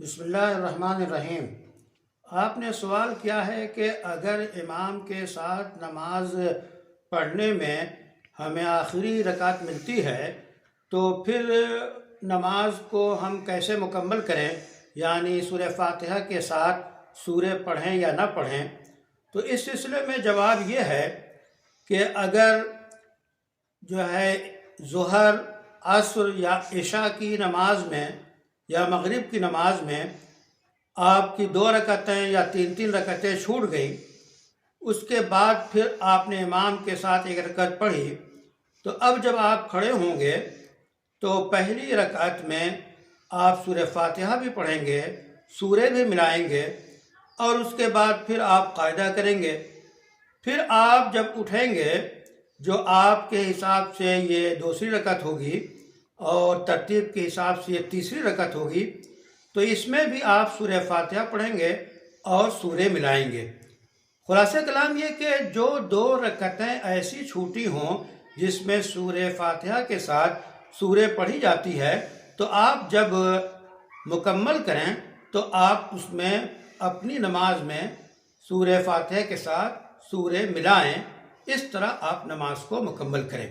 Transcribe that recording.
بسم اللہ الرحمن الرحیم۔ آپ نے سوال کیا ہے کہ اگر امام کے ساتھ نماز پڑھنے میں ہمیں آخری رکعت ملتی ہے تو پھر نماز کو ہم کیسے مکمل کریں، یعنی سورہ فاتحہ کے ساتھ سورہ پڑھیں یا نہ پڑھیں۔ تو اس سلسلے میں جواب یہ ہے کہ اگر ظہر، عصر یا عشاء کی نماز میں یا مغرب کی نماز میں آپ کی 2 رکعتیں یا 3 رکعتیں چھوٹ گئیں، اس کے بعد پھر آپ نے امام کے ساتھ 1 رکعت پڑھی، تو اب جب آپ کھڑے ہوں گے تو پہلی رکعت میں آپ سورہ فاتحہ بھی پڑھیں گے، سورے بھی ملائیں گے، اور اس کے بعد پھر آپ قاعدہ کریں گے۔ پھر آپ جب اٹھیں گے، جو آپ کے حساب سے یہ 2ری رکعت ہوگی اور ترتیب کے حساب سے یہ 3ری رکعت ہوگی، تو اس میں بھی آپ سورہ فاتحہ پڑھیں گے اور سورے ملائیں گے۔ خلاصہ کلام یہ کہ جو 2 رکعتیں ایسی چھوٹی ہوں جس میں سورہ فاتحہ کے ساتھ سورے پڑھی جاتی ہے، تو آپ جب مکمل کریں تو آپ اس میں اپنی نماز میں سورہ فاتحہ کے ساتھ سورے ملائیں۔ اس طرح آپ نماز کو مکمل کریں۔